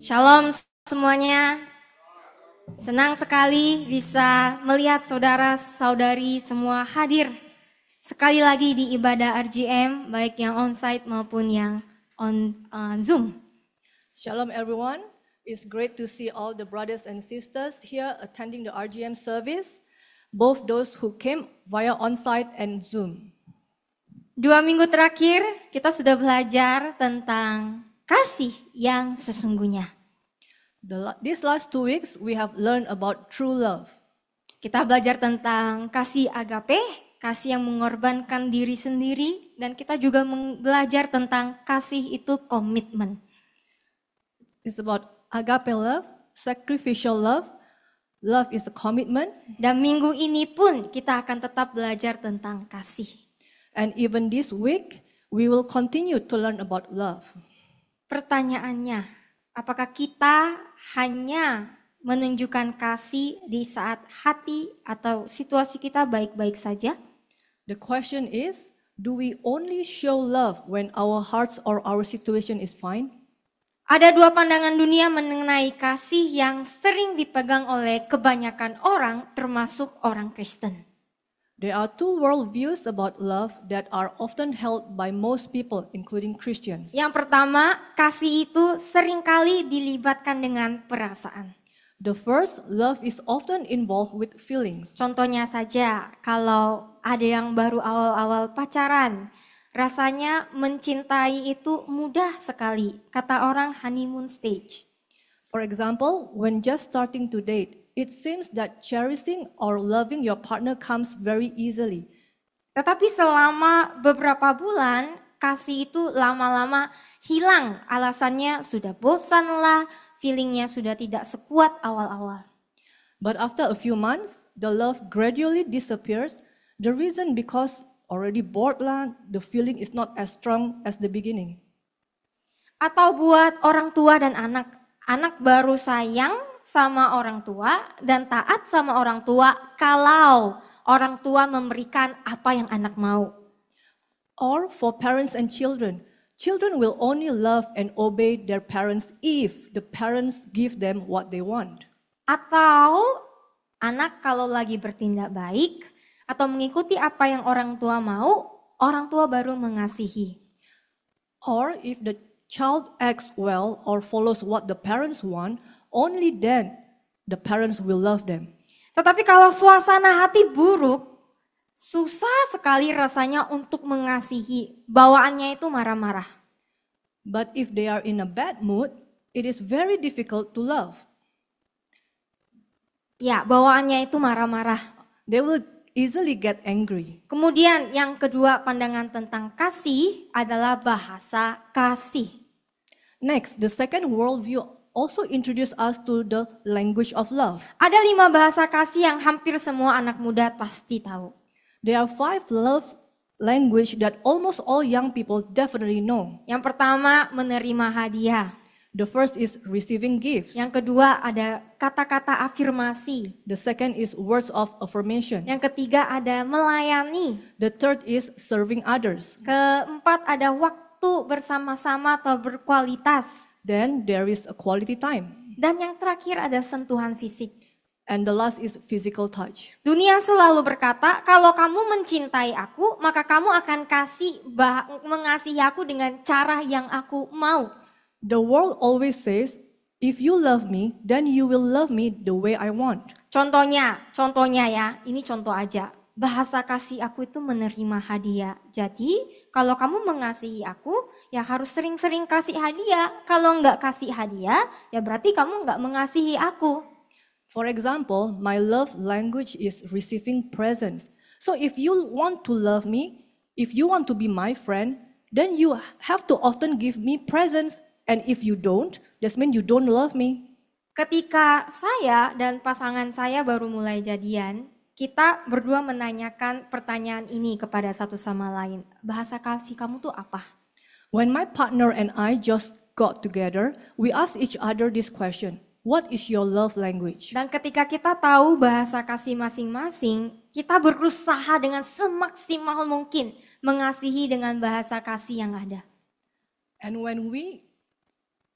Shalom semuanya. Senang sekali bisa melihat saudara-saudari semua hadir sekali lagi di ibadah RGM, baik yang onsite maupun yang on Zoom. Shalom everyone. It's great to see all the brothers and sisters here attending the RGM service, both those who came via onsite and Zoom. 2 minggu terakhir kita sudah belajar tentang kasih yang sesungguhnya. These last 2 weeks we have learned about true love. Kita belajar tentang kasih agape, kasih yang mengorbankan diri sendiri, dan kita juga belajar tentang kasih itu komitmen. It's about agape love, sacrificial love. Love is a commitment. Dan minggu ini pun kita akan tetap belajar tentang kasih. And even this week we will continue to learn about love. Pertanyaannya, apakah kita hanya menunjukkan kasih di saat hati atau situasi kita baik-baik saja? The question is, do we only show love when our hearts or our situation is fine? Ada 2 pandangan dunia mengenai kasih yang sering dipegang oleh kebanyakan orang, termasuk orang Kristen. There are 2 worldviews about love that are often held by most people, including Christians. Yang pertama, kasih itu seringkali dilibatkan dengan perasaan. The first, love is often involved with feelings. Contohnya saja, kalau ada yang baru awal-awal pacaran, rasanya mencintai itu mudah sekali, kata orang honeymoon stage. For example, when just starting to date, it seems that cherishing or loving your partner comes very easily. Tetapi selama beberapa bulan, kasih itu lama-lama hilang. Alasannya sudah bosan lah, feelingnya sudah tidak sekuat awal-awal. But after a few months, the love gradually disappears. The reason because already bored lah, the feeling is not as strong as the beginning. Atau buat orang tua dan anak. Anak baru sayang sama orang tua dan taat sama orang tua kalau orang tua memberikan apa yang anak mau. Or for parents and children, children will only love and obey their parents if the parents give them what they want. Atau anak kalau lagi bertindak baik atau mengikuti apa yang orang tua mau, orang tua baru mengasihi. Or if the child acts well or follows what the parents want, only then the parents will love them. Tetapi kalau suasana hati buruk, susah sekali rasanya untuk mengasihi. Bawaannya itu marah-marah. But if they are in a bad mood, it is very difficult to love. Ya, bawaannya itu marah-marah. They will easily get angry. Kemudian yang kedua, pandangan tentang kasih adalah bahasa kasih. Next, the second worldview also introduce us to the language of love. Ada 5 bahasa kasih yang hampir semua anak muda pasti tahu. There are 5 love language that almost all young people definitely know. Yang pertama, menerima hadiah. The first is receiving gifts. Yang kedua ada kata-kata afirmasi. The second is words of affirmation. Yang ketiga ada melayani. The third is serving others. Keempat ada waktu bersama-sama atau berkualitas. Then there is a quality time. Dan yang terakhir ada sentuhan fisik. And the last is physical touch. Dunia selalu berkata, kalau kamu mencintai aku, maka kamu akan mengasihi aku dengan cara yang aku mau. The world always says, if you love me, then you will love me the way I want. Contohnya ya, ini contoh aja. Bahasa kasih aku itu menerima hadiah. Jadi kalau kamu mengasihi aku, ya harus sering-sering kasih hadiah. Kalau enggak kasih hadiah, ya berarti kamu enggak mengasihi aku. For example, my love language is receiving presents. So if you want to love me, if you want to be my friend, then you have to often give me presents. And if you don't, that means you don't love me. Ketika saya dan pasangan saya baru mulai jadian, kita berdua menanyakan pertanyaan ini kepada satu sama lain. Bahasa kasih kamu tuh apa? When my partner and I just got together, we asked each other this question. What is your love language? Dan ketika kita tahu bahasa kasih masing-masing, kita berusaha dengan semaksimal mungkin mengasihi dengan bahasa kasih yang ada. And when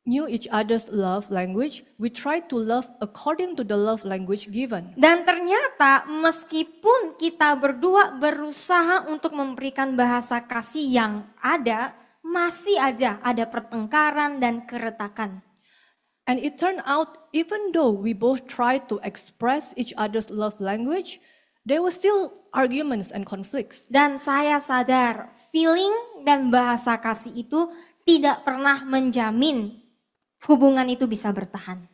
knew each other's love language, we tried to love according to the love language given. Dan ternyata meskipun kita berdua berusaha untuk memberikan bahasa kasih yang ada, masih aja ada pertengkaran dan keretakan. And it turned out, even though we both tried to express each other's love language, there were still arguments and conflicts. Dan saya sadar feeling dan bahasa kasih itu tidak pernah menjamin hubungan itu bisa bertahan.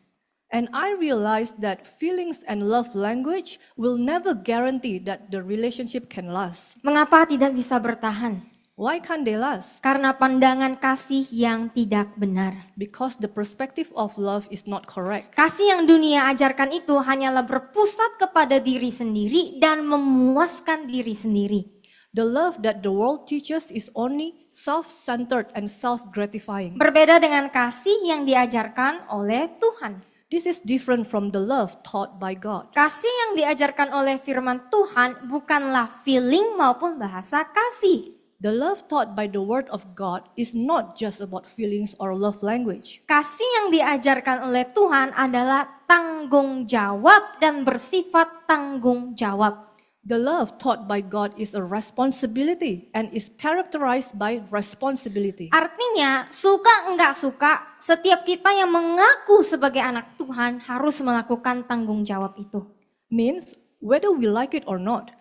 And I realized that feelings and love language will never guarantee that the relationship can last. Mengapa tidak bisa bertahan? Why can't they last? Karena pandangan kasih yang tidak benar. Because the perspective of love is not correct. Kasih yang dunia ajarkan itu hanyalah berpusat kepada diri sendiri dan memuaskan diri sendiri. The love that the world teaches is only self-centered and self-gratifying. Berbeda dengan kasih yang diajarkan oleh Tuhan. This is different from the love taught by God. Kasih yang diajarkan oleh firman Tuhan bukanlah feeling maupun bahasa kasih. The love taught by the word of God is not just about feelings or love language. Kasih yang diajarkan oleh Tuhan adalah tanggung jawab dan bersifat tanggung jawab. The love taught by God is a responsibility and is characterized by responsibility. Artinya, suka enggak suka, setiap kita yang mengaku sebagai anak Tuhan harus melakukan tanggung jawab itu. Means, whether we like it or not,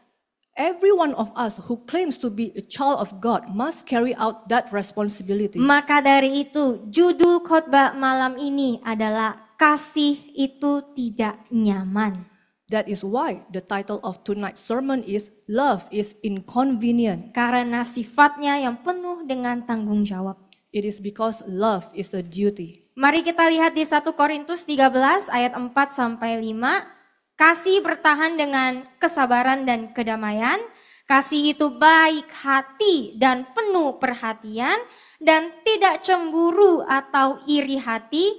every one of us who claims to be a child of God must carry out that responsibility. Maka dari itu, judul khotbah malam ini adalah kasih itu tidak nyaman. That is why the title of tonight's sermon is Love is Inconvenient. Karena sifatnya yang penuh dengan tanggung jawab. It is because love is a duty. Mari kita lihat di 1 Korintus 13 ayat 4 sampai 5. Kasih bertahan dengan kesabaran dan kedamaian. Kasih itu baik hati dan penuh perhatian dan tidak cemburu atau iri hati.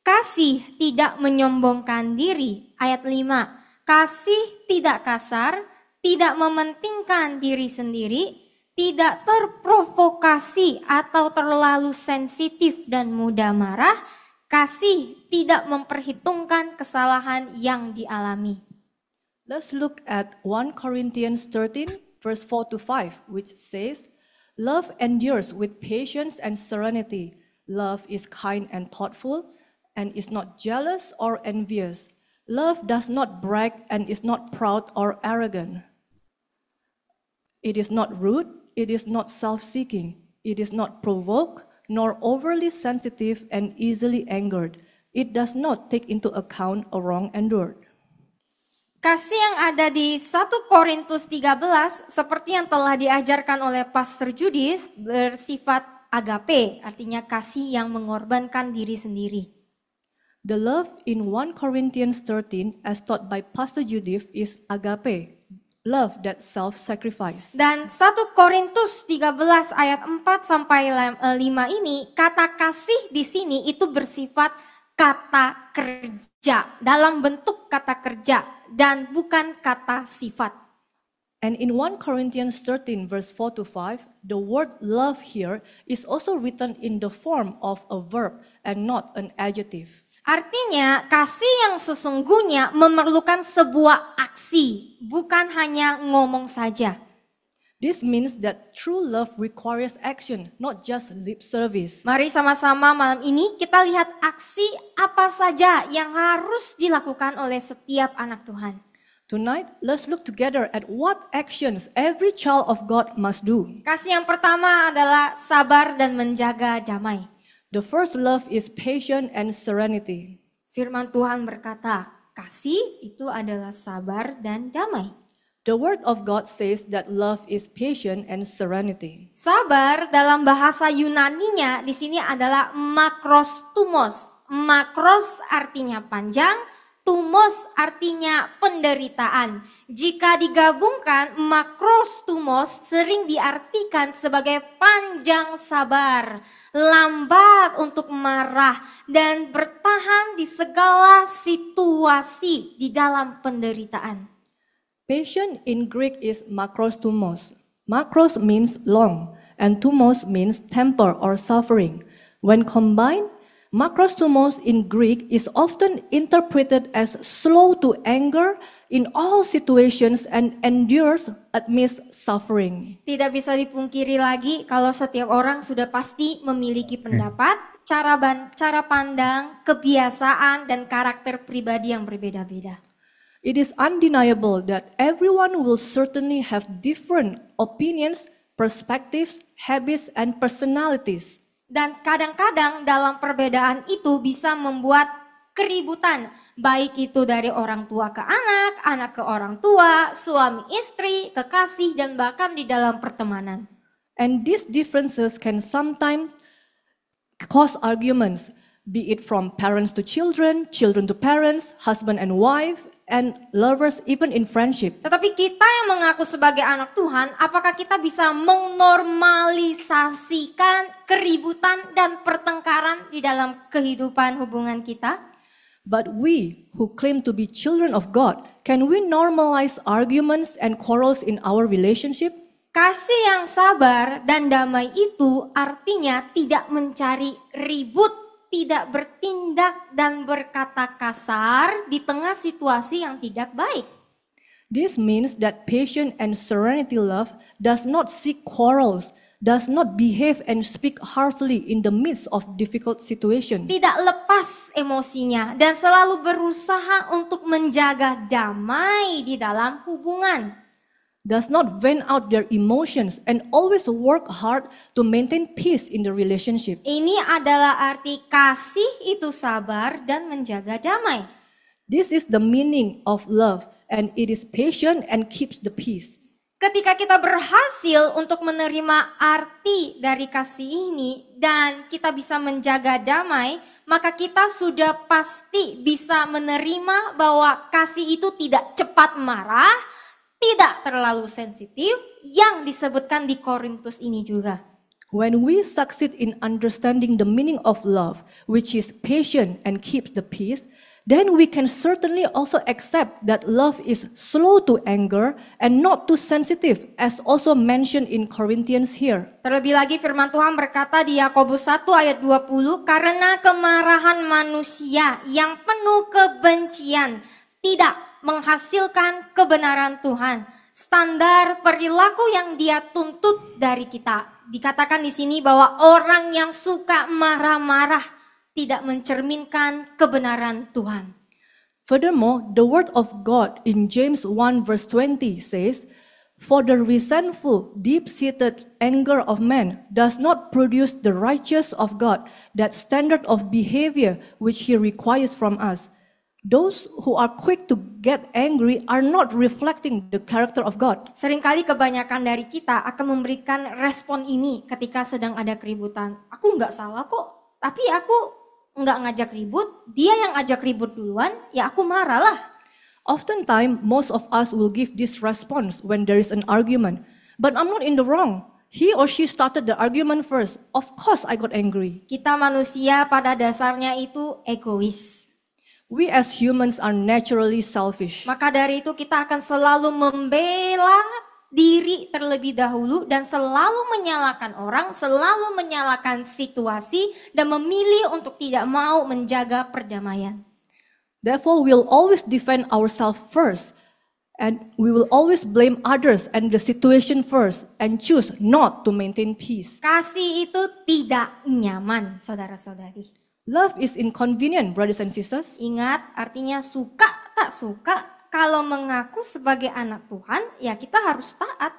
Kasih tidak menyombongkan diri. Ayat 5. Kasih tidak kasar, tidak mementingkan diri sendiri, tidak terprovokasi atau terlalu sensitif dan mudah marah. Kasih tidak memperhitungkan kesalahan yang dialami. Let's look at 1 Corinthians 13 verse 4 to 5, which says, Love endures with patience and serenity. Love is kind and thoughtful and is not jealous or envious. Love does not brag and is not proud or arrogant. It is not rude, it is not self-seeking, it is not provoked, nor overly sensitive and easily angered. It does not take into account a wrong endured. Kasih yang ada di 1 Korintus 13 seperti yang telah diajarkan oleh Pastor Judith bersifat agape, artinya kasih yang mengorbankan diri sendiri. The love in 1 Corinthians 13 as taught by Pastor Judith is agape, love that self-sacrifice. Dan 1 Korintus 13 ayat 4 sampai 5 ini, kata kasih di sini itu bersifat kata kerja, dalam bentuk kata kerja dan bukan kata sifat. And in 1 Corinthians 13 verse 4 to 5, the word love here is also written in the form of a verb and not an adjective. Artinya kasih yang sesungguhnya memerlukan sebuah aksi, bukan hanya ngomong saja. This means that true love requires action, not just lip service. Mari sama-sama malam ini kita lihat aksi apa saja yang harus dilakukan oleh setiap anak Tuhan. Tonight, let's look together at what actions every child of God must do. Kasih yang pertama adalah sabar dan menjaga damai. The first love is patience and serenity. Firman Tuhan berkata, kasih itu adalah sabar dan damai. The word of God says that love is patient and serenity. Sabar dalam bahasa Yunaninya di sini adalah makrostumos. Makros artinya panjang, tumos artinya penderitaan. Jika digabungkan, makrostumos sering diartikan sebagai panjang sabar, lambat untuk marah, dan bertahan di segala situasi di dalam penderitaan. Patience in Greek is makrostumos. Makros means long, and tumos means temper or suffering. When combined, Makrostomos in Greek is often interpreted as slow to anger in all situations and endures amidst suffering. Tidak bisa dipungkiri lagi kalau setiap orang sudah pasti memiliki pendapat, cara pandang, kebiasaan, dan karakter pribadi yang berbeda-beda. It is undeniable that everyone will certainly have different opinions, perspectives, habits, and personalities. Dan kadang-kadang dalam perbedaan itu bisa membuat keributan, baik itu dari orang tua ke anak, anak ke orang tua, suami istri, kekasih, dan bahkan di dalam pertemanan. And these differences can sometimes cause arguments, be it from parents to children, children to parents, husband and wife, and lovers even in friendship. Tetapi kita yang mengaku sebagai anak Tuhan, apakah kita bisa menormalisasikan keributan dan pertengkaran di dalam kehidupan hubungan kita? But we who claim to be children of God, can we normalize arguments and quarrels in our relationship? Kasih yang sabar dan damai itu artinya tidak mencari ribut, tidak bertindak dan berkata kasar di tengah situasi yang tidak baik. This means that patient and serenity love does not seek quarrels, does not behave and speak harshly in the midst of difficult situation. Tidak lepas emosinya dan selalu berusaha untuk menjaga damai di dalam hubungan. Does not vent out their emotions and always work hard to maintain peace in the relationship. Ini adalah arti kasih itu sabar dan menjaga damai. This is the meaning of love, and it is patient and keeps the peace. Ketika kita berhasil untuk menerima arti dari kasih ini dan kita bisa menjaga damai, maka kita sudah pasti bisa menerima bahwa kasih itu tidak cepat marah, tidak terlalu sensitif, yang disebutkan di Korintus ini juga. When we succeed in understanding the meaning of love, which is patient and keeps the peace, then we can certainly also accept that love is slow to anger and not too sensitive, as also mentioned in Corinthians here. Terlebih lagi firman Tuhan berkata di Yakobus 1 ayat 20, karena kemarahan manusia yang penuh kebencian tidak menghasilkan kebenaran Tuhan. Standar perilaku yang Dia tuntut dari kita. Dikatakan di sini bahwa orang yang suka marah-marah tidak mencerminkan kebenaran Tuhan. Furthermore, the word of God in James 1 verse 20 says, "For the resentful, deep-seated anger of man does not produce the righteousness of God, that standard of behavior which He requires from us. Those who are quick to get angry are not reflecting the character of God." Seringkali kebanyakan dari kita akan memberikan respon ini ketika sedang ada keributan. Aku nggak salah kok, tapi aku nggak ngajak ribut, dia yang ajak ribut duluan, ya aku marah lah. Oftentimes, most of us will give this response when there is an argument. But I'm not in the wrong. He or she started the argument first. Of course I got angry. Kita manusia pada dasarnya itu egois. We as humans are naturally selfish. Maka dari itu kita akan selalu membela diri terlebih dahulu dan selalu menyalahkan orang, selalu menyalahkan situasi dan memilih untuk tidak mau menjaga perdamaian. Therefore, we'll always defend ourselves first, and we will always blame others and the situation first and choose not to maintain peace. Kasih itu tidak nyaman, saudara-saudari. Love is inconvenient, brothers and sisters. Ingat, artinya suka tak suka, kalau mengaku sebagai anak Tuhan, ya kita harus taat.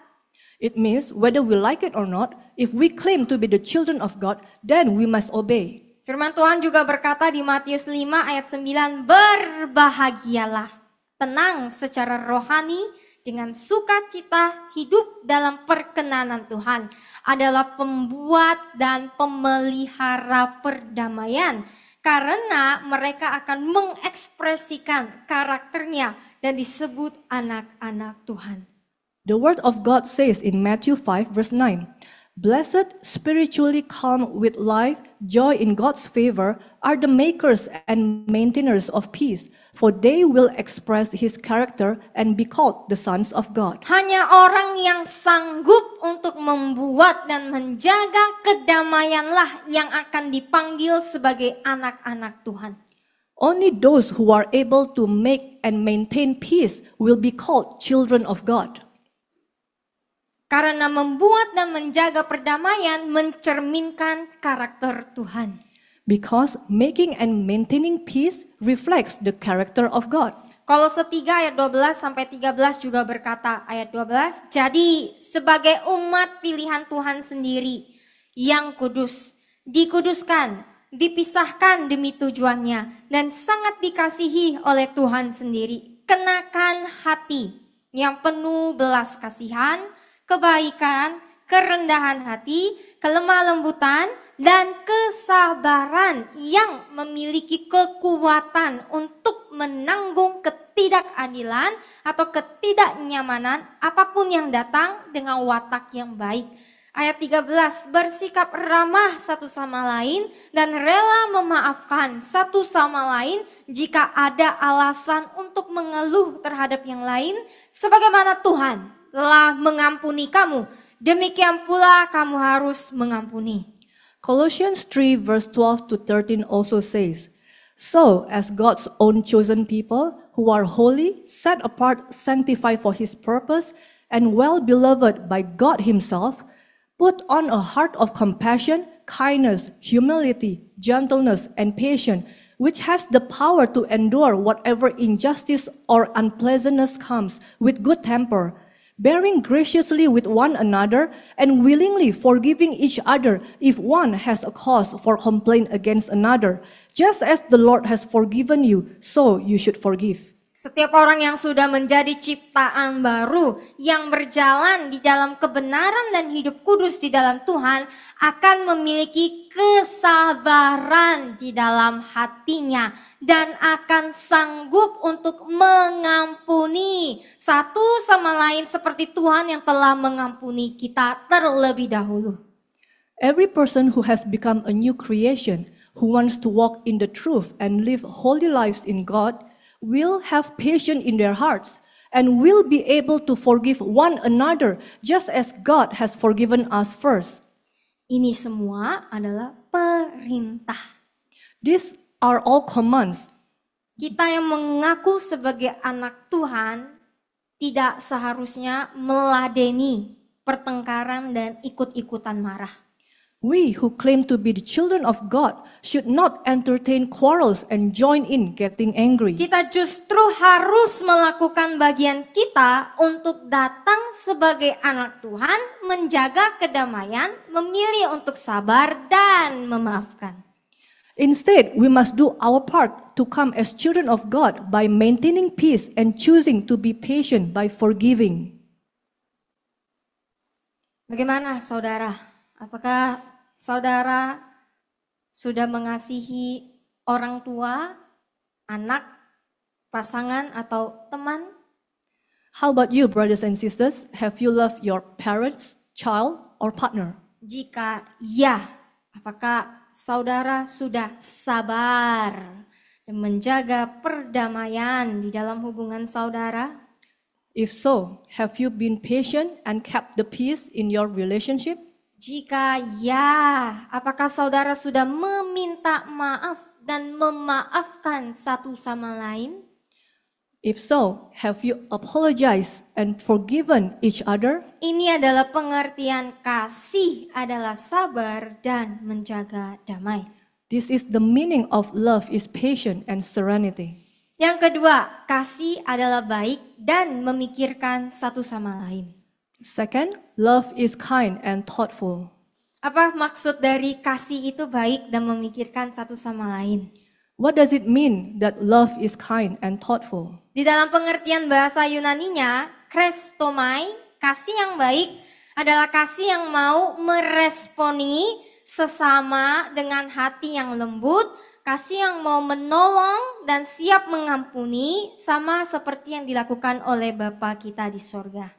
It means whether we like it or not, if we claim to be the children of God, then we must obey. Firman Tuhan juga berkata di Matius 5 ayat 9, berbahagialah, tenang secara rohani, dengan sukacita hidup dalam perkenanan Tuhan, adalah pembuat dan pemelihara perdamaian, karena mereka akan mengekspresikan karakternya dan disebut anak-anak Tuhan. The word of God says in Matthew 5 verse 9, Blessed, spiritually calm with life, joy in God's favor, are the makers and maintainers of peace, for they will express His character and be called the sons of God. Hanya orang yang sanggup untuk membuat dan menjaga kedamaianlah yang akan dipanggil sebagai anak-anak Tuhan. Only those who are able to make and maintain peace will be called children of God. Karena membuat dan menjaga perdamaian mencerminkan karakter Tuhan. Because making and maintaining peace reflects the character of God. Kolose 3 ayat 12 sampai 13 juga berkata, ayat 12, jadi sebagai umat pilihan Tuhan sendiri yang kudus, dikuduskan, dipisahkan demi tujuannya, dan sangat dikasihi oleh Tuhan sendiri. Kenakan hati yang penuh belas kasihan, kebaikan, kerendahan hati, kelemah lembutan, dan kesabaran yang memiliki kekuatan untuk menanggung ketidakadilan atau ketidaknyamanan apapun yang datang dengan watak yang baik. Ayat 13, bersikap ramah satu sama lain dan rela memaafkan satu sama lain jika ada alasan untuk mengeluh terhadap yang lain, sebagaimana Tuhan telah mengampuni kamu, demikian pula kamu harus mengampuni. Colossians 3 verse 12 to 13 also says, so as God's own chosen people who are holy, set apart, sanctified for His purpose, and well beloved by God Himself, put on a heart of compassion, kindness, humility, gentleness, and patience, which has the power to endure whatever injustice or unpleasantness comes with good temper, bearing graciously with one another and willingly forgiving each other if one has a cause for complaint against another. Just as the Lord has forgiven you, so you should forgive. Setiap orang yang sudah menjadi ciptaan baru, yang berjalan di dalam kebenaran dan hidup kudus di dalam Tuhan, akan memiliki kesabaran di dalam hatinya dan akan sanggup untuk mengampuni satu sama lain seperti Tuhan yang telah mengampuni kita terlebih dahulu. Every person who has become a new creation, who wants to walk in the truth and live holy lives in God, will have patience in their hearts and will be able to forgive one another just as God has forgiven us first. Ini semua adalah perintah. These are all commands. Kita yang mengaku sebagai anak Tuhan tidak seharusnya meladeni pertengkaran dan ikut-ikutan marah. We who claim to be the children of God should not entertain quarrels and join in getting angry. Kita justru harus melakukan bagian kita untuk datang sebagai anak Tuhan, menjaga kedamaian, memilih untuk sabar dan memaafkan. Instead, we must do our part to come as children of God by maintaining peace and choosing to be patient by forgiving. Bagaimana saudara? Apakah saudara sudah mengasihi orang tua, anak, pasangan, atau teman? How about you, brothers and sisters? Have you loved your parents, child, or partner? Jika ya, apakah saudara sudah sabar dan menjaga perdamaian di dalam hubungan saudara? If so, have you been patient and kept the peace in your relationship? Jika ya, apakah saudara sudah meminta maaf dan memaafkan satu sama lain? If so, have you apologized and forgiven each other? Ini adalah pengertian kasih adalah sabar dan menjaga damai. This is the meaning of love is patient and serenity. Yang kedua, kasih adalah baik dan memikirkan satu sama lain. Second, love is kind and thoughtful. Apa maksud dari kasih itu baik dan memikirkan satu sama lain? What does it mean that love is kind and thoughtful? Di dalam pengertian bahasa Yunaninya, krestomai, kasih yang baik adalah kasih yang mau meresponi sesama dengan hati yang lembut, kasih yang mau menolong dan siap mengampuni sama seperti yang dilakukan oleh Bapa kita di sorga.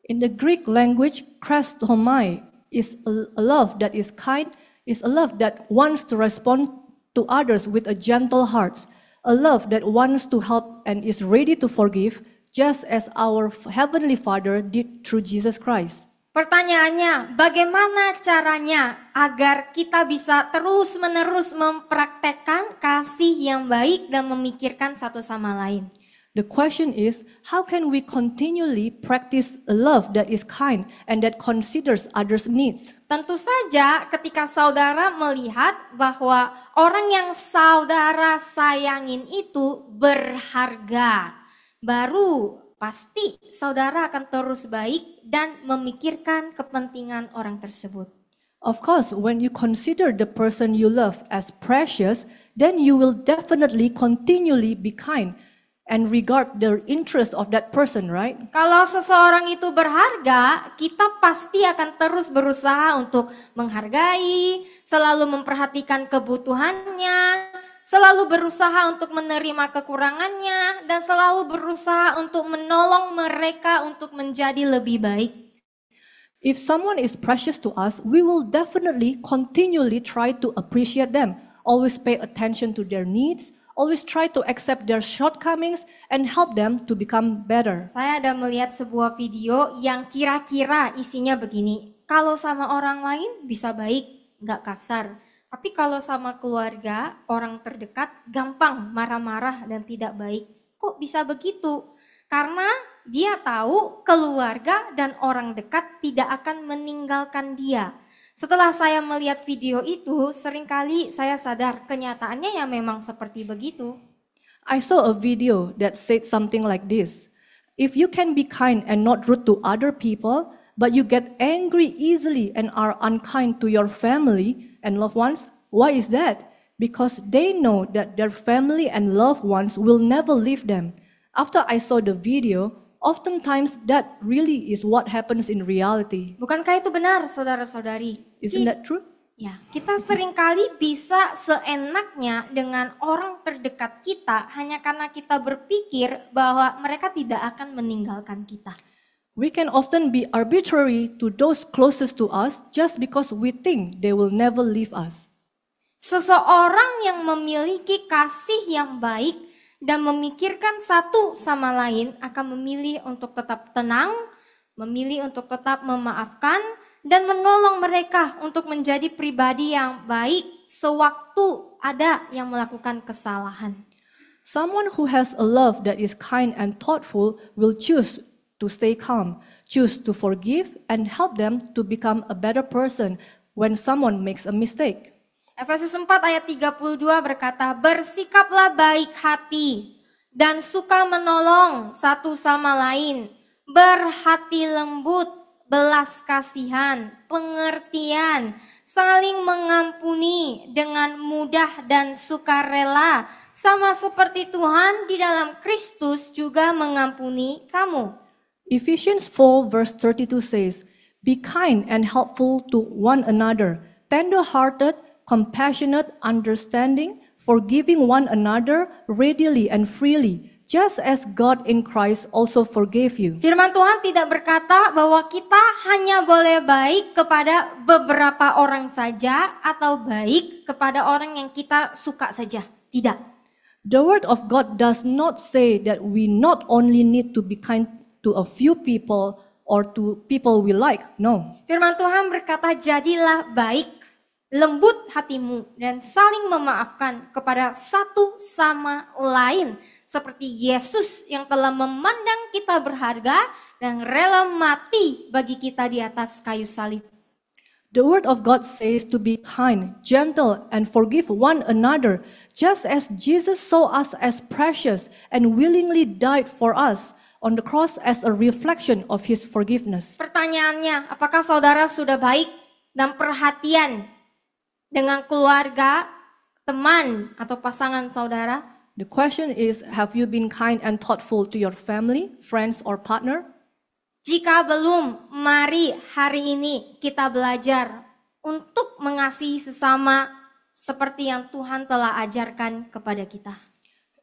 In the Greek language, krestomai is a love that is kind, is a love that wants to respond to others with a gentle heart, a love that wants to help and is ready to forgive, just as our Heavenly Father did through Jesus Christ. Pertanyaannya, bagaimana caranya agar kita bisa terus-menerus mempraktekkan kasih yang baik dan memikirkan satu sama lain? The question is, how can we continually practice a love that is kind and that considers others' needs? Tentu saja ketika saudara melihat bahwa orang yang saudara sayangin itu berharga, baru pasti saudara akan terus baik dan memikirkan kepentingan orang tersebut. Of course, when you consider the person you love as precious, then you will definitely continually be kind and regard the interest of that person, right? Kalau seseorang itu berharga, kita pasti akan terus berusaha untuk menghargai, selalu memperhatikan kebutuhannya, selalu berusaha untuk menerima kekurangannya, dan selalu berusaha untuk menolong mereka untuk menjadi lebih baik. If someone is precious to us, we will definitely continually try to appreciate them, always pay attention to their needs, always try to accept their shortcomings and help them to become better. Saya ada melihat sebuah video yang kira-kira isinya begini. Kalau sama orang lain bisa baik, nggak kasar. Tapi kalau sama keluarga, orang terdekat gampang marah-marah dan tidak baik. Kok bisa begitu? Karena dia tahu keluarga dan orang dekat tidak akan meninggalkan dia. Setelah saya melihat video itu, seringkali saya sadar kenyataannya ya memang seperti begitu. I saw a video that said something like this. If you can be kind and not rude to other people, but you get angry easily and are unkind to your family and loved ones, why is that? Because they know that their family and loved ones will never leave them. After I saw the video, oftentimes that really is what happens in reality. Bukankah itu benar, saudara-saudari? Isn't that true? Ya, kita seringkali bisa seenaknya dengan orang terdekat kita hanya karena kita berpikir bahwa mereka tidak akan meninggalkan kita. We can often be arbitrary to those closest to us just because we think they will never leave us. Seseorang yang memiliki kasih yang baik dan memikirkan satu sama lain akan memilih untuk tetap tenang, memilih untuk tetap memaafkan, dan menolong mereka untuk menjadi pribadi yang baik sewaktu ada yang melakukan kesalahan. Someone who has a love that is kind and thoughtful will choose to stay calm, choose to forgive, and help them to become a better person when someone makes a mistake. Efesus 4 ayat 32 berkata, bersikaplah baik hati dan suka menolong satu sama lain, berhati lembut, belas kasihan, pengertian, saling mengampuni dengan mudah dan sukarela, sama seperti Tuhan di dalam Kristus juga mengampuni kamu. Ephesians 4 verse 32 says, be kind and helpful to one another, tender-hearted, compassionate, understanding, forgiving one another readily and freely, just as God in Christ also forgave you. Firman Tuhan tidak berkata bahwa kita hanya boleh baik kepada beberapa orang saja atau baik kepada orang yang kita suka saja. Tidak. The word of God does not say that we not only need to be kind to a few people or to people we like. No. Firman Tuhan berkata, jadilah baik, lembut hatimu, dan saling memaafkan kepada satu sama lain. Seperti Yesus yang telah memandang kita berharga dan rela mati bagi kita di atas kayu salib. The word of God says to be kind, gentle, and forgive one another, just as Jesus saw us as precious and willingly died for us on the cross as a reflection of His forgiveness. Pertanyaannya, apakah saudara sudah baik dan perhatian dengan keluarga, teman, atau pasangan saudara? The question is, have you been kind and thoughtful to your family, friends, or partner? Jika belum, mari hari ini kita belajar untuk mengasihi sesama seperti yang Tuhan telah ajarkan kepada kita.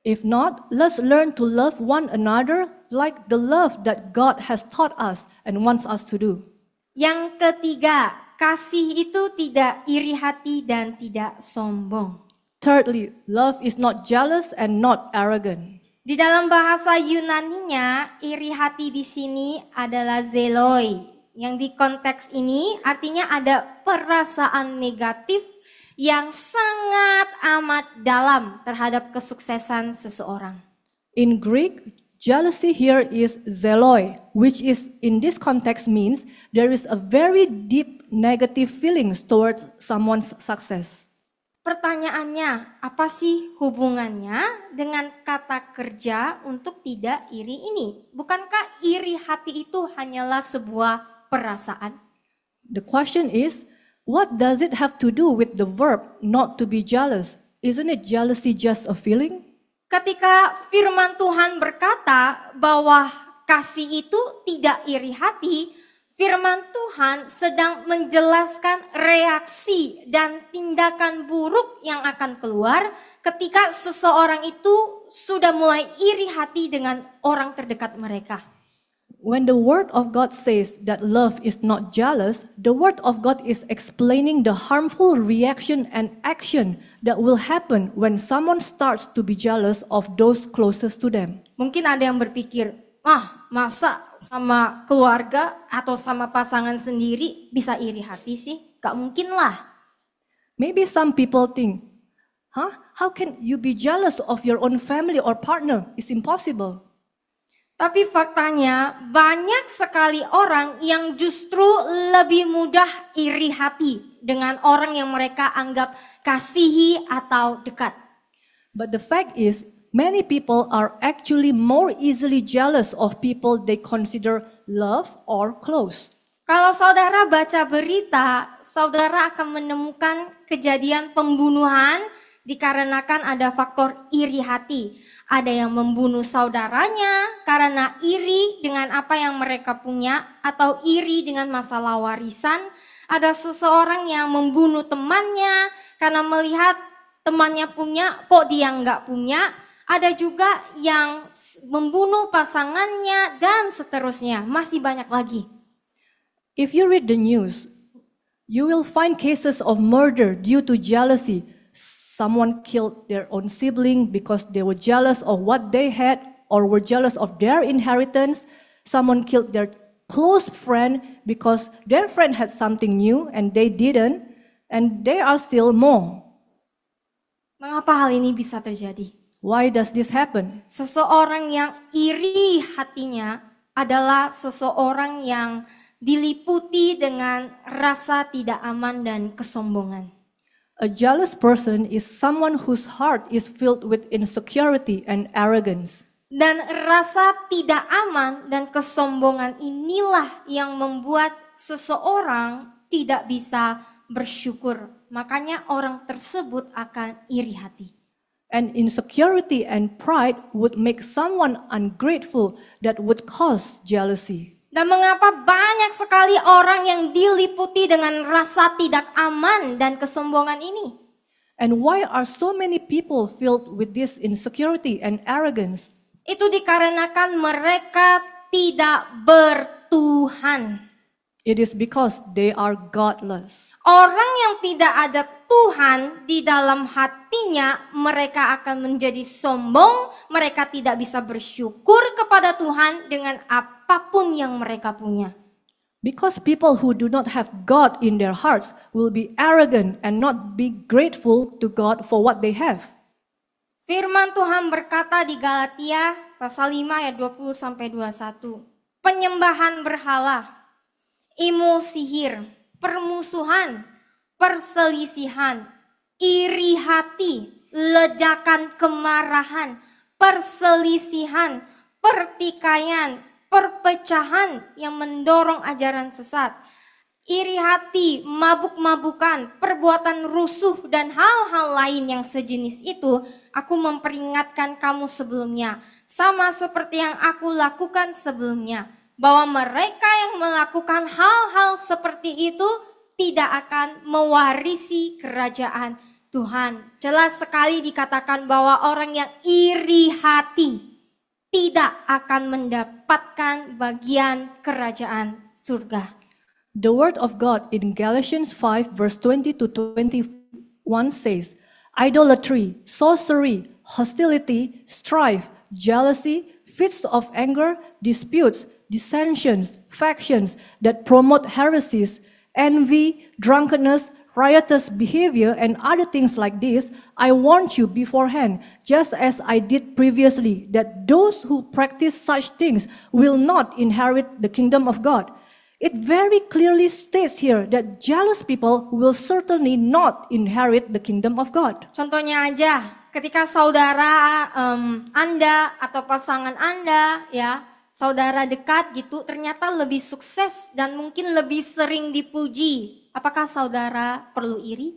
If not, let's learn to love one another like the love that God has taught us and wants us to do. Yang ketiga, kasih itu tidak iri hati dan tidak sombong. Thirdly, love is not jealous and not arrogant. Di dalam bahasa Yunaninya, iri hati di sini adalah zeloi. Yang di konteks ini artinya ada perasaan negatif yang sangat amat dalam terhadap kesuksesan seseorang. In Greek, jealousy here is zeloi, which is in this context means there is a very deep negative feelings towards someone's success. Pertanyaannya, apa sih hubungannya dengan kata kerja untuk tidak iri ini? Bukankah iri hati itu hanyalah sebuah perasaan? The question is, what does it have to do with the verb not to be jealous? Isn't it jealousy just a feeling? Ketika firman Tuhan berkata bahwa kasih itu tidak iri hati, firman Tuhan sedang menjelaskan reaksi dan tindakan buruk yang akan keluar ketika seseorang itu sudah mulai iri hati dengan orang terdekat mereka. When the word of God says that love is not jealous, the word of God is explaining the harmful reaction and action that will happen when someone starts to be jealous of those closest to them. Mungkin ada yang berpikir, masa sama keluarga atau sama pasangan sendiri bisa iri hati sih? Gak mungkin lah. Maybe some people think, how can you be jealous of your own family or partner? It's impossible. Tapi faktanya banyak sekali orang yang justru lebih mudah iri hati dengan orang yang mereka anggap kasihi atau dekat. But the fact is, many people are actually more easily jealous of people they consider love or close. Kalau saudara baca berita, saudara akan menemukan kejadian pembunuhan dikarenakan ada faktor iri hati. Ada yang membunuh saudaranya karena iri dengan apa yang mereka punya atau iri dengan masalah warisan. Ada seseorang yang membunuh temannya karena melihat temannya punya kok dia nggak punya. Ada juga yang membunuh pasangannya dan seterusnya. Masih banyak lagi. If you read the news, you will find cases of murder due to jealousy. Someone killed their own sibling because they were jealous of what they had or were jealous of their inheritance. Someone killed their close friend because their friend had something new and they didn't, and there are still more. Mengapa hal ini bisa terjadi? Why does this happen? Seseorang yang iri hatinya adalah seseorang yang diliputi dengan rasa tidak aman dan kesombongan. A jealous person is someone whose heart is filled with insecurity and arrogance. Dan rasa tidak aman dan kesombongan inilah yang membuat seseorang tidak bisa bersyukur. Makanya orang tersebut akan iri hati. And insecurity and pride would make someone ungrateful that would cause jealousy. Dan mengapa banyak sekali orang yang diliputi dengan rasa tidak aman dan kesombongan ini? And why are so many people filled with this insecurity and arrogance? Itu dikarenakan mereka tidak bertuhan. It is because they are godless. Orang yang tidak ada Tuhan di dalam hatinya, mereka akan menjadi sombong, mereka tidak bisa bersyukur kepada Tuhan dengan apapun yang mereka punya. Because people who do not have God in their hearts will be arrogant and not be grateful to God for what they have. Firman Tuhan berkata di Galatia pasal 5 ayat 20 sampai 21. Penyembahan berhala, ilmu sihir, permusuhan, perselisihan, iri hati, ledakan kemarahan, perselisihan, pertikaian, perpecahan yang mendorong ajaran sesat, iri hati, mabuk-mabukan, perbuatan rusuh dan hal-hal lain yang sejenis itu, aku memperingatkan kamu sebelumnya, sama seperti yang aku lakukan sebelumnya, bahwa mereka yang melakukan hal-hal seperti itu tidak akan mewarisi kerajaan Tuhan. Jelas sekali dikatakan bahwa orang yang iri hati tidak akan mendapatkan bagian kerajaan surga. The word of God in Galatians 5 verse 20 to 21 says, idolatry, sorcery, hostility, strife, jealousy, fits of anger, disputes, dissensions, factions that promote heresies, envy, drunkenness, riotous behavior, and other things like this, I warned you beforehand, just as I did previously, that those who practice such things will not inherit the kingdom of God. It very clearly states here that jealous people will certainly not inherit the kingdom of God. Contohnya aja, ketika saudara Anda atau pasangan Anda, ya, saudara dekat gitu, ternyata lebih sukses dan mungkin lebih sering dipuji. Apakah saudara perlu iri?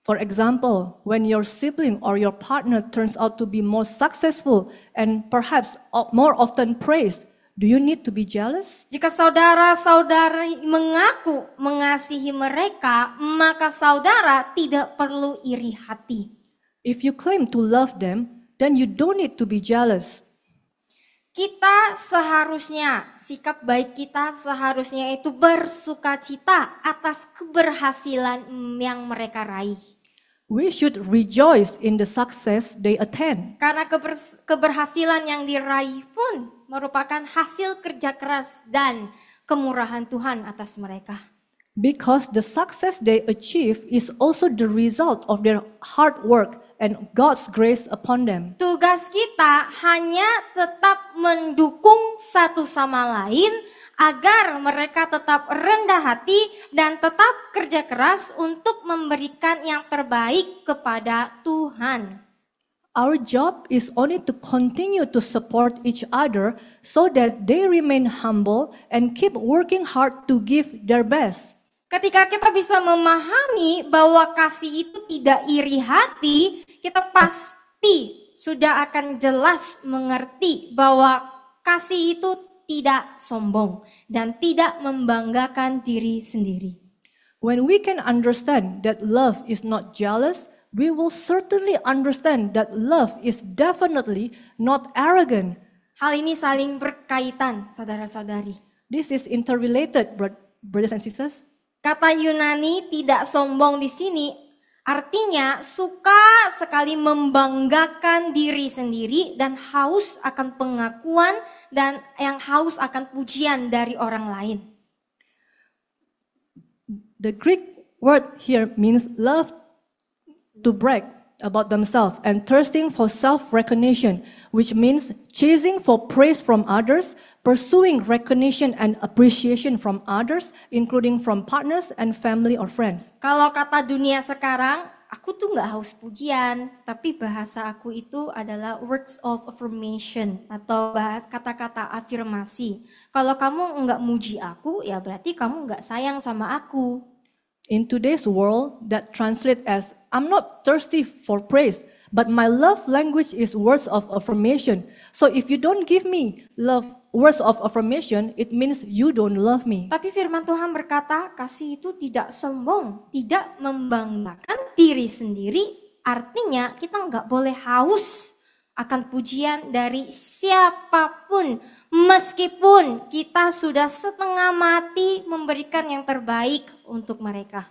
For example, when your sibling or your partner turns out to be more successful and perhaps more often praised, do you need to be jealous? Jika saudara-saudari mengaku mengasihi mereka, maka saudara tidak perlu iri hati. If you claim to love them, then you don't need to be jealous. Kita seharusnya, sikap baik kita seharusnya itu bersukacita atas keberhasilan yang mereka raih. We should rejoice in the success they attain. Karena keberhasilan yang diraih pun merupakan hasil kerja keras dan kemurahan Tuhan atas mereka. Because the success they achieve is also the result of their hard work and God's grace upon them. Tugas kita hanya tetap mendukung satu sama lain agar mereka tetap rendah hati dan tetap kerja keras untuk memberikan yang terbaik kepada Tuhan. Our job is only to continue to support each other so that they remain humble and keep working hard to give their best. Ketika kita bisa memahami bahwa kasih itu tidak iri hati, kita pasti sudah akan jelas mengerti bahwa kasih itu tidak sombong dan tidak membanggakan diri sendiri. When we can understand that love is not jealous, we will certainly understand that love is definitely not arrogant. Hal ini saling berkaitan, saudara-saudari. This is interrelated, brothers and sisters. Kata Yunani tidak sombong di sini artinya suka sekali membanggakan diri sendiri dan haus akan pengakuan dan yang haus akan pujian dari orang lain. The Greek word here means love to brag about themselves and thirsting for self-recognition, which means chasing for praise from others, pursuing recognition and appreciation from others, including from partners and family or friends. Kalau kata dunia sekarang, aku tuh nggak haus pujian, tapi bahasa aku itu adalah words of affirmation atau kata-kata afirmasi. Kalau kamu nggak muji aku, ya berarti kamu nggak sayang sama aku. In today's world, that translates as, I'm not thirsty for praise, but my love language is words of affirmation. So if you don't give me words of affirmation, it means you don't love me. Tapi firman Tuhan berkata, kasih itu tidak sombong, tidak membanggakan diri sendiri. Artinya kita nggak boleh haus akan pujian dari siapapun. Meskipun kita sudah setengah mati memberikan yang terbaik untuk mereka.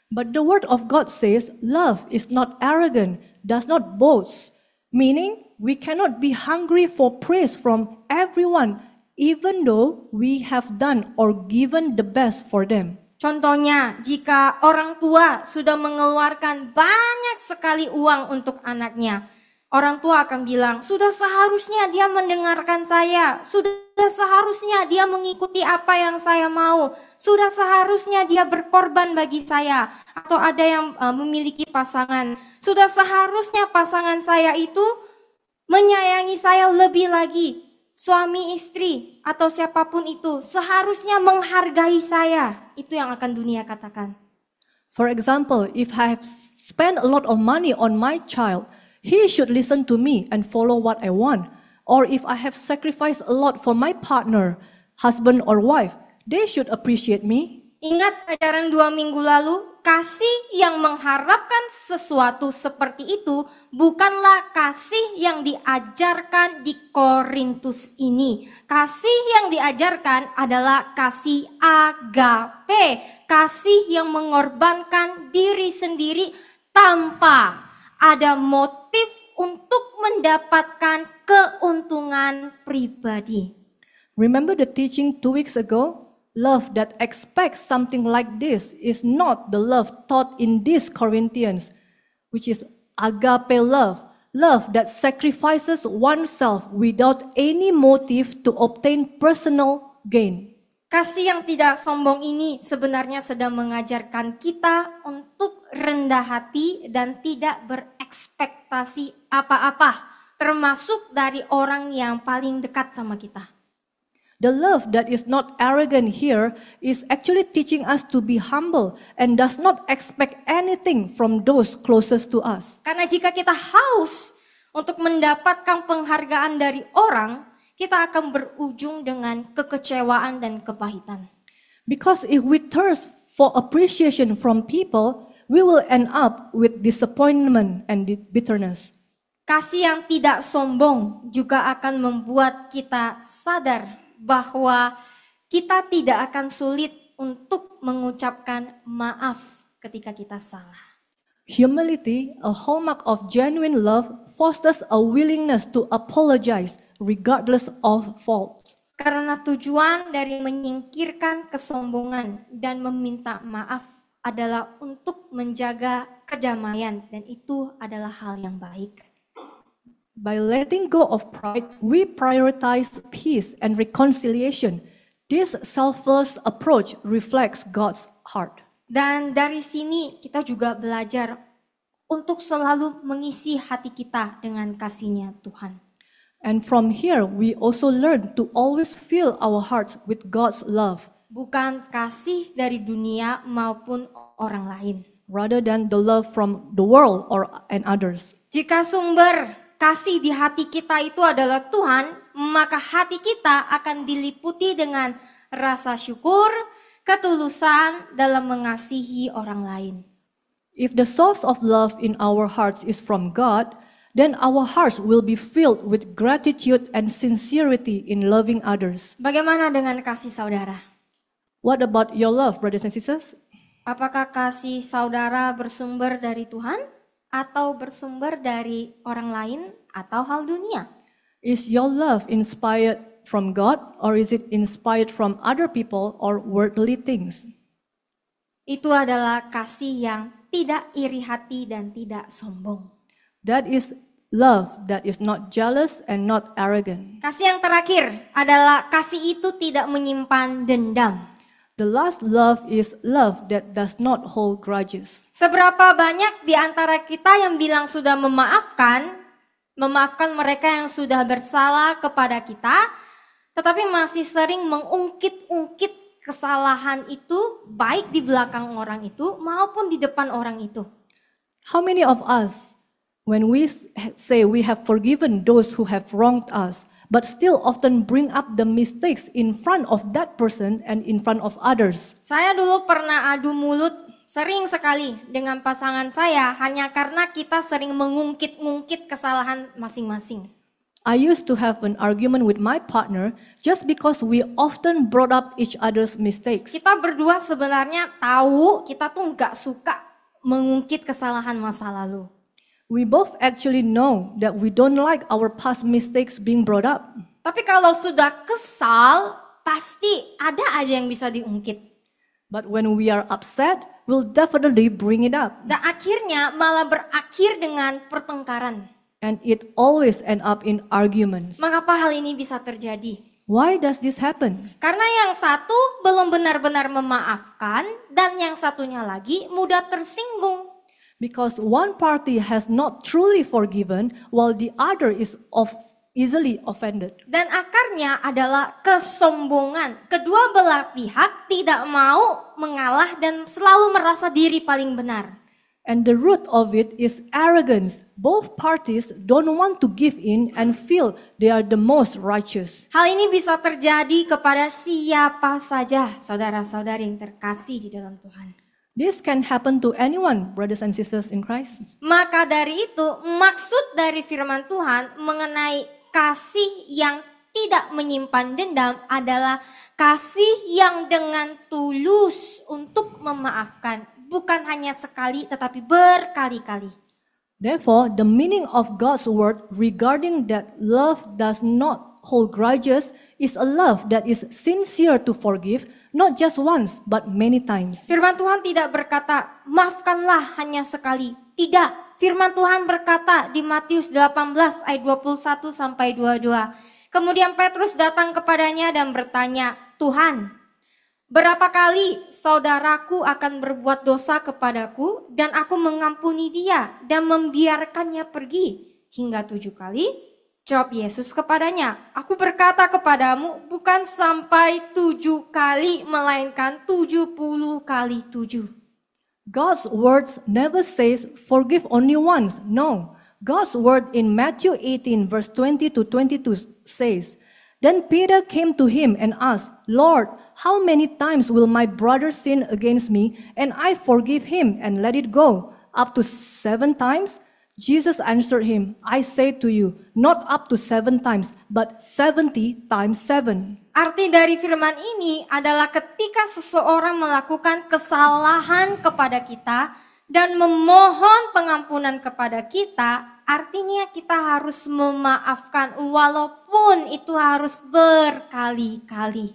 But the word of God says, love is not arrogant, does not boast. Meaning, we cannot be hungry for praise from everyone, even though we have done or given the best for them. Contohnya, jika orang tua sudah mengeluarkan banyak sekali uang untuk anaknya, orang tua akan bilang, sudah seharusnya dia mendengarkan saya, sudah seharusnya dia mengikuti apa yang saya mau, sudah seharusnya dia berkorban bagi saya, atau ada yang memiliki pasangan, sudah seharusnya pasangan saya itu menyayangi saya lebih lagi, suami istri atau siapapun itu seharusnya menghargai saya, itu yang akan dunia katakan. For example, if I have spent a lot of money on my child, he should listen to me and follow what I want. Or if I have sacrificed a lot for my partner, husband or wife, they should appreciate me. Ingat ajaran 2 minggu lalu, kasih yang mengharapkan sesuatu seperti itu bukanlah kasih yang diajarkan di Korintus ini. Kasih yang diajarkan adalah kasih agape, kasih yang mengorbankan diri sendiri tanpa ada motif untuk mendapatkan keuntungan pribadi. Remember the teaching 2 weeks ago? Love that expects something like this is not the love taught in this Corinthians, which is agape love, love that sacrifices oneself without any motive to obtain personal gain. Kasih yang tidak sombong ini sebenarnya sedang mengajarkan kita untuk rendah hati dan tidak berekspektasi apa-apa, termasuk dari orang yang paling dekat sama kita. The love that is not arrogant here is actually teaching us to be humble and does not expect anything from those closest to us. Karena jika kita haus untuk mendapatkan penghargaan dari orang, kita akan berujung dengan kekecewaan dan kepahitan. Because if we thirst for appreciation from people, we will end up with disappointment and bitterness. Kasih yang tidak sombong juga akan membuat kita sadar bahwa kita tidak akan sulit untuk mengucapkan maaf ketika kita salah. Humility, a hallmark of genuine love, fosters a willingness to apologize regardless of fault. Karena tujuan dari menyingkirkan kesombongan dan meminta maaf adalah untuk menjaga kedamaian, dan itu adalah hal yang baik. By letting go of pride, we prioritize peace and reconciliation. This selfless approach reflects God's heart. Dan dari sini kita juga belajar untuk selalu mengisi hati kita dengan kasih-Nya Tuhan. And from here, we also learn to always fill our hearts with God's love, Bukan kasih dari dunia maupun orang lain. rather than the love from the world and others. Jika sumber kasih di hati kita itu adalah Tuhan, maka hati kita akan diliputi dengan rasa syukur, ketulusan dalam mengasihi orang lain. If the source of love in our hearts is from God, then our hearts will be filled with gratitude and sincerity in loving others. Bagaimana dengan kasih saudara? What about your love, brothers and sisters? Apakah kasih saudara bersumber dari Tuhan atau bersumber dari orang lain atau hal dunia? Is your love inspired from God, or is it inspired from other people or worldly things? Itu adalah kasih yang tidak iri hati dan tidak sombong. That is love that is not jealous and not arrogant. Kasih yang terakhir adalah kasih itu tidak menyimpan dendam. The last love is love that does not hold grudges. Seberapa banyak di antara kita yang bilang sudah memaafkan mereka yang sudah bersalah kepada kita, tetapi masih sering mengungkit-ungkit kesalahan itu baik di belakang orang itu maupun di depan orang itu. How many of us, when we say we have forgiven those who have wronged us, but still often bring up the mistakes in front of that person and in front of others? Saya dulu pernah adu mulut sering sekali dengan pasangan saya hanya karena kita sering mengungkit-ungkit kesalahan masing-masing. I used to have an argument with my partner just because we often brought up each other's mistakes. Kita berdua sebenarnya tahu kita tuh nggak suka mengungkit kesalahan masa lalu. We both actually know that we don't like our past mistakes being brought up. Tapi kalau sudah kesal, pasti ada aja yang bisa diungkit. But when we are upset, we'll definitely bring it up. Dan akhirnya malah berakhir dengan pertengkaran. And it always end up in arguments. Mengapa hal ini bisa terjadi? Why does this happen? Karena yang satu belum benar-benar memaafkan dan yang satunya lagi mudah tersinggung. Because one party has not truly forgiven while the other is easily offended. Dan akarnya adalah kesombongan. Kedua belah pihak tidak mau mengalah dan selalu merasa diri paling benar. And the root of it is arrogance. Both parties don't want to give in and feel they are the most righteous. Hal ini bisa terjadi kepada siapa saja, saudara-saudari yang terkasih di dalam Tuhan. This can happen to anyone, brothers and sisters in Christ. Maka dari itu, maksud dari firman Tuhan mengenai kasih yang tidak menyimpan dendam adalah kasih yang dengan tulus untuk memaafkan. Bukan hanya sekali, tetapi berkali-kali. Therefore, the meaning of God's word regarding that love does not hold grudges is a love that is sincere to forgive, not just once, but many times. Firman Tuhan tidak berkata, maafkanlah hanya sekali. Tidak. Firman Tuhan berkata di Matius 18 ayat 21 sampai 22. Kemudian Petrus datang kepadanya dan bertanya, Tuhan, berapa kali saudaraku akan berbuat dosa kepadaku dan aku mengampuni dia dan membiarkannya pergi? Hingga 7 kali? Jawab Yesus kepadanya, aku berkata kepadamu bukan sampai 7 kali melainkan 70 kali 7. God's words never says forgive only once. No. God's word in Matthew 18 verse 20 to 22 says, Then Peter came to him and asked, Lord, how many times will my brother sin against me and I forgive him and let it go? Up to 7 times? Jesus answered him, I say to you, not up to 7 times, but 70 times 7. Arti dari firman ini adalah ketika seseorang melakukan kesalahan kepada kita dan memohon pengampunan kepada kita, artinya kita harus memaafkan walaupun itu harus berkali-kali.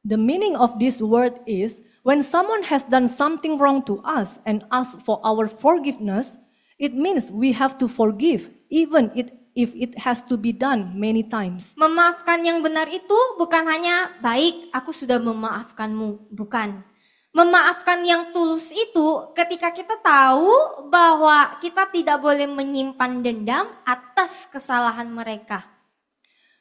The meaning of this word is, when someone has done something wrong to us and asks for our forgiveness, it means we have to forgive, even if it has to be done many times. Memaafkan yang benar itu bukan hanya baik, aku sudah memaafkanmu, bukan. Memaafkan yang tulus itu ketika kita tahu bahwa kita tidak boleh menyimpan dendam atas kesalahan mereka.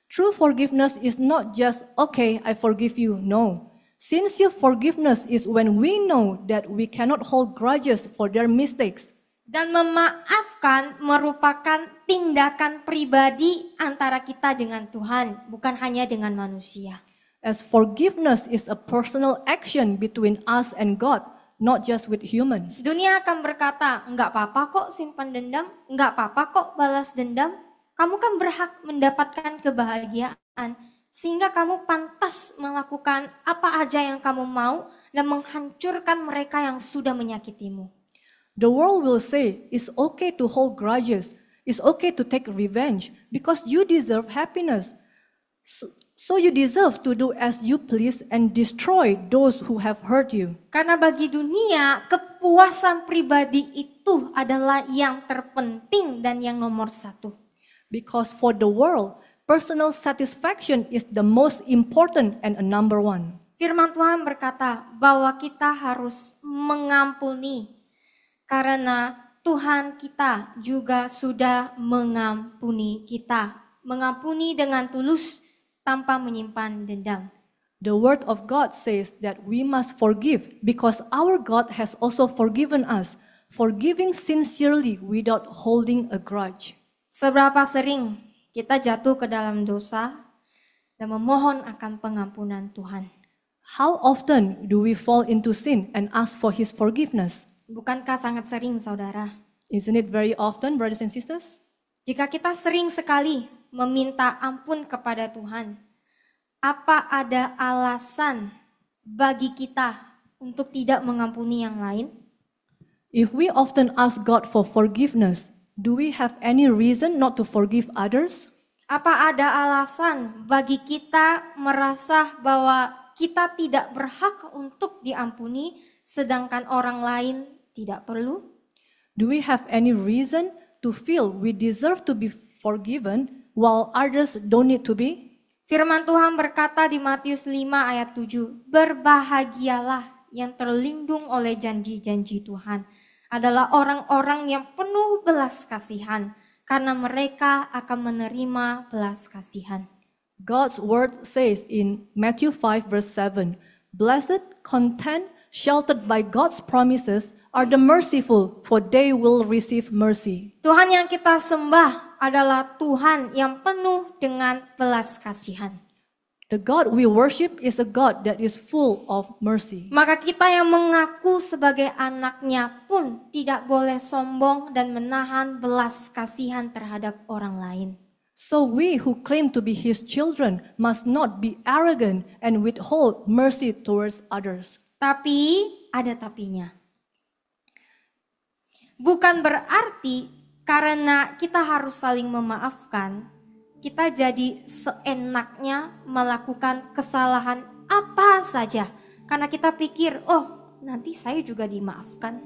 True forgiveness is not just, okay, I forgive you. No. Sincere forgiveness is when we know that we cannot hold grudges for their mistakes. Dan memaafkan merupakan tindakan pribadi antara kita dengan Tuhan, bukan hanya dengan manusia. As forgiveness is a personal action between us and God, not just with humans. Dunia akan berkata, enggak apa-apa kok simpan dendam, enggak apa-apa kok balas dendam. Kamu kan berhak mendapatkan kebahagiaan, sehingga kamu pantas melakukan apa aja yang kamu mau dan menghancurkan mereka yang sudah menyakitimu. The world will say, it's okay to hold grudges, it's okay to take revenge, because you deserve happiness. So you deserve to do as you please and destroy those who have hurt you. Karena bagi dunia, kepuasan pribadi itu adalah yang terpenting dan yang nomor 1. Because for the world, personal satisfaction is the most important and a number 1. Firman Tuhan berkata bahwa kita harus mengampuni. Karena Tuhan kita juga sudah mengampuni kita. Mengampuni dengan tulus tanpa menyimpan dendam. The word of God says that we must forgive because our God has also forgiven us. Forgiving sincerely without holding a grudge. Seberapa sering kita jatuh ke dalam dosa dan memohon akan pengampunan Tuhan. How often do we fall into sin and ask for His forgiveness? Bukankah sangat sering, saudara? Isn't it very often, brothers and sisters? Jika kita sering sekali meminta ampun kepada Tuhan, apa ada alasan bagi kita untuk tidak mengampuni yang lain? If we often ask God for forgiveness, do we have any reason not to forgive others? Apa ada alasan bagi kita merasa bahwa kita tidak berhak untuk diampuni, sedangkan orang lain tidak perlu? Do we have any reason to feel we deserve to be forgiven while others don't need to be? Firman Tuhan berkata di Matius 5 ayat 7, berbahagialah yang terlindung oleh janji-janji Tuhan adalah orang-orang yang penuh belas kasihan, karena mereka akan menerima belas kasihan. God's word says in Matthew 5 verse 7, Blessed, content, sheltered by God's promises are the merciful, for they will receive mercy. Tuhan yang kita sembah adalah Tuhan yang penuh dengan belas kasihan. The God we worship is a God that is full of mercy. Maka kita yang mengaku sebagai anaknya pun tidak boleh sombong dan menahan belas kasihan terhadap orang lain. So we who claim to be His children must not be arrogant and withhold mercy towards others. Tapi ada tapinya. Bukan berarti karena kita harus saling memaafkan, kita jadi seenaknya melakukan kesalahan apa saja. Karena kita pikir, oh nanti saya juga dimaafkan.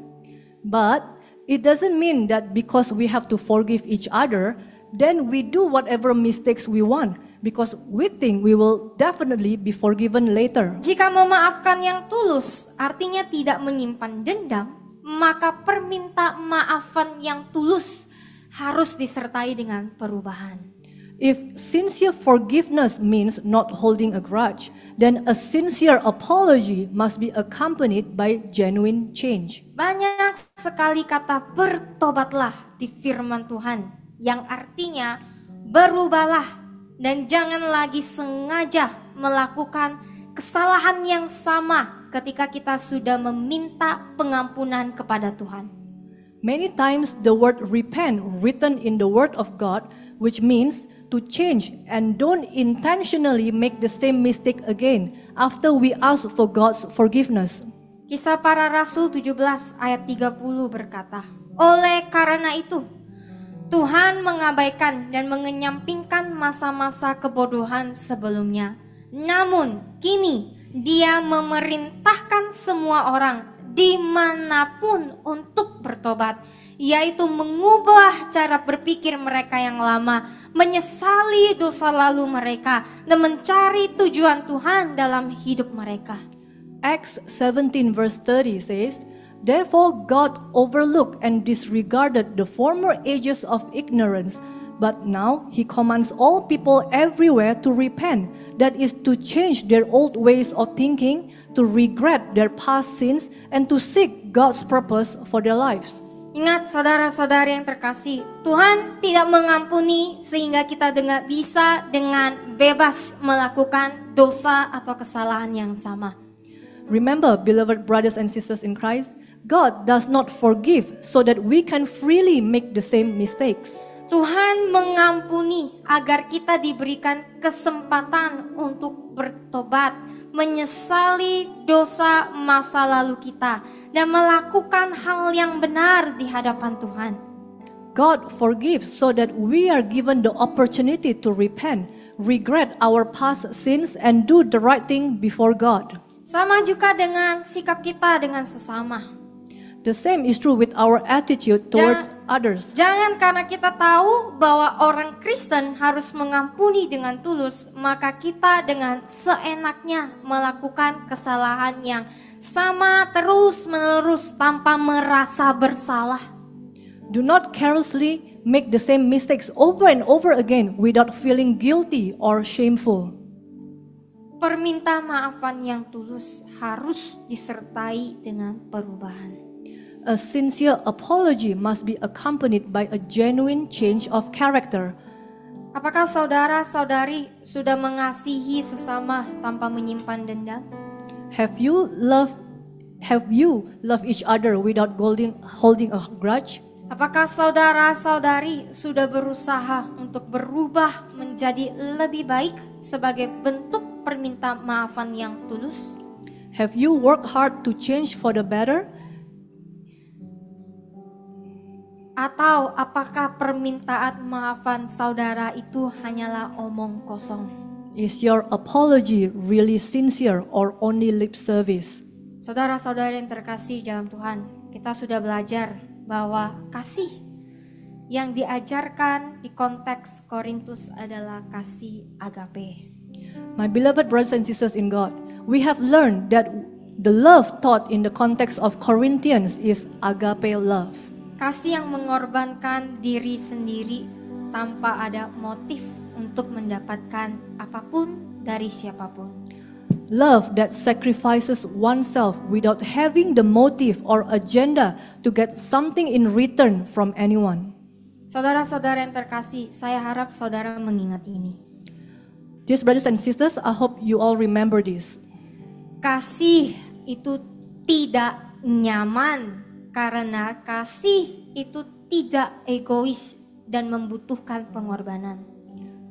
But it doesn't mean that because we have to forgive each other, then we do whatever mistakes we want, because we think we will definitely be forgiven later. Jika memaafkan yang tulus artinya tidak menyimpan dendam, maka perminta maafan yang tulus harus disertai dengan perubahan. If sincere forgiveness means not holding a grudge, then a sincere apology must be accompanied by genuine change. Banyak sekali kata bertobatlah di firman Tuhan, yang artinya berubahlah dan jangan lagi sengaja melakukan kesalahan yang sama ketika kita sudah meminta pengampunan kepada Tuhan. Many times the word repent written in the word of God, which means to change and don't intentionally make the same mistake again after we ask for God's forgiveness. Kisah Para Rasul 17 ayat 30 berkata, oleh karena itu, Tuhan mengabaikan dan mengenyampingkan masa-masa kebodohan sebelumnya. Namun kini Dia memerintahkan semua orang dimanapun untuk bertobat, yaitu mengubah cara berpikir mereka yang lama, menyesali dosa lalu mereka, dan mencari tujuan Tuhan dalam hidup mereka. Acts 17 verse 30 says, therefore God overlooked and disregarded the former ages of ignorance, but now He commands all people everywhere to repent, that is to change their old ways of thinking, to regret their past sins, and to seek God's purpose for their lives. Ingat saudara-saudari yang terkasih, Tuhan tidak mengampuni sehingga kita bisa dengan bebas melakukan dosa atau kesalahan yang sama. Remember, beloved brothers and sisters in Christ, God does not forgive so that we can freely make the same mistakes. Tuhan mengampuni agar kita diberikan kesempatan untuk bertobat, menyesali dosa masa lalu kita, dan melakukan hal yang benar di hadapan Tuhan. God forgives so that we are given the opportunity to repent, regret our past sins, and do the right thing before God. Sama juga dengan sikap kita dengan sesama. The same is true with our attitude towards others. Jangan karena kita tahu bahwa orang Kristen harus mengampuni dengan tulus, maka kita dengan seenaknya melakukan kesalahan yang sama terus-menerus tanpa merasa bersalah. Do not carelessly make the same mistakes over and over again without feeling guilty or shameful. Perminta maafan yang tulus harus disertai dengan perubahan. A sincere apology must be accompanied by a genuine change of character. Apakah saudara-saudari sudah mengasihi sesama tanpa menyimpan dendam? Have you loved each other without holding a grudge? Apakah saudara-saudari sudah berusaha untuk berubah menjadi lebih baik sebagai bentuk perminta maafan yang tulus? Have you worked hard to change for the better? Atau apakah permintaan maafan saudara itu hanyalah omong kosong? Is your apology really sincere or only lip service? Saudara-saudara yang terkasih dalam Tuhan, kita sudah belajar bahwa kasih yang diajarkan di konteks Korintus adalah kasih agape. My beloved brothers and sisters in God, we have learned that the love taught in the context of Corinthians is agape love. Kasih yang mengorbankan diri sendiri tanpa ada motif untuk mendapatkan apapun dari siapapun. Love that sacrifices oneself without having the motive or agenda to get something in return from anyone. Saudara-saudara yang terkasih, saya harap saudara mengingat ini. Dear brothers and sisters, I hope you all remember this. Kasih itu tidak nyaman karena kasih itu tidak egois dan membutuhkan pengorbanan.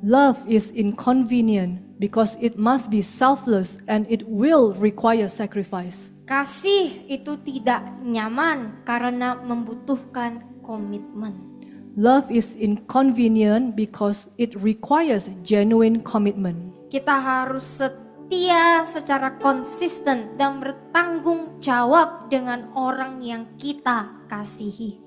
Love is inconvenient because it must be selfless and it will require sacrifice. Kasih itu tidak nyaman karena membutuhkan komitmen. Love is inconvenient because it requires genuine commitment. Kita harus setia secara konsisten dan bertanggung jawab dengan orang yang kita kasihi.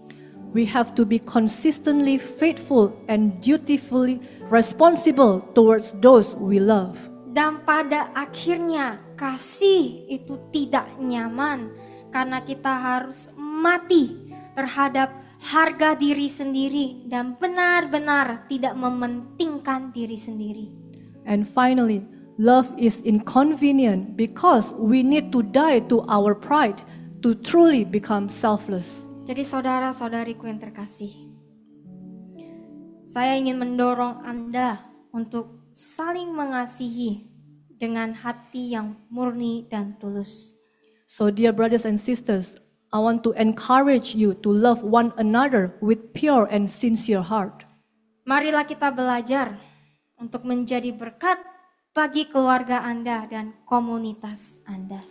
We have to be consistently faithful and dutifully responsible towards those we love. Dan pada akhirnya kasih itu tidak nyaman karena kita harus mati terhadap harga diri sendiri dan benar-benar tidak mementingkan diri sendiri. And finally, love is inconvenient because we need to die to our pride to truly become selfless. Jadi saudara-saudariku yang terkasih, saya ingin mendorong Anda untuk saling mengasihi dengan hati yang murni dan tulus. So dear brothers and sisters, I want to encourage you to love one another with pure and sincere heart. Marilah kita belajar untuk menjadi berkat bagi keluarga Anda dan komunitas Anda.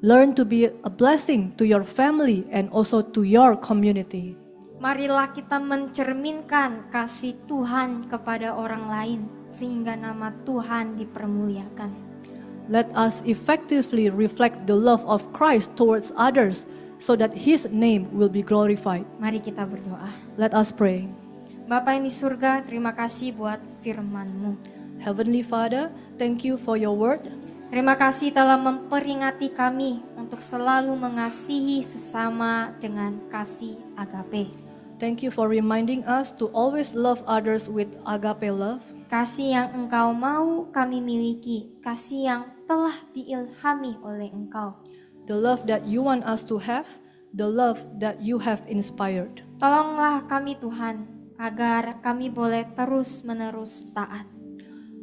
Learn to be a blessing to your family and also to your community. Marilah kita mencerminkan kasih Tuhan kepada orang lain sehingga nama Tuhan dipermuliakan. Let us effectively reflect the love of Christ towards others so that His name will be glorified. Mari kita berdoa. Let us pray. Bapa yang di surga, terima kasih buat firman-Mu. Heavenly Father, thank you for your word. Terima kasih telah memperingati kami untuk selalu mengasihi sesama dengan kasih agape. Thank you for reminding us to always love others with agape love. Kasih yang Engkau mau kami miliki, kasih yang telah diilhami oleh Engkau. The love that you want us to have, the love that you have inspired. Tolonglah kami Tuhan, agar kami boleh terus-menerus taat.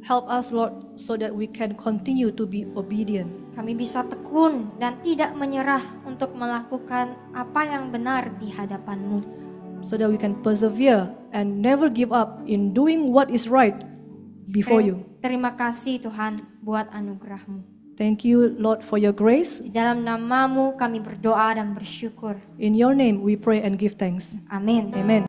Help us, Lord, so that we can continue to be obedient. Kami bisa tekun dan tidak menyerah untuk melakukan apa yang benar di hadapan-Mu. So that we can persevere and never give up in doing what is right before you. Terima kasih Tuhan buat anugerah-Mu. Thank you, Lord, for your grace. Di dalam nama-Mu kami berdoa dan bersyukur. In your name we pray and give thanks. Amin. Amen.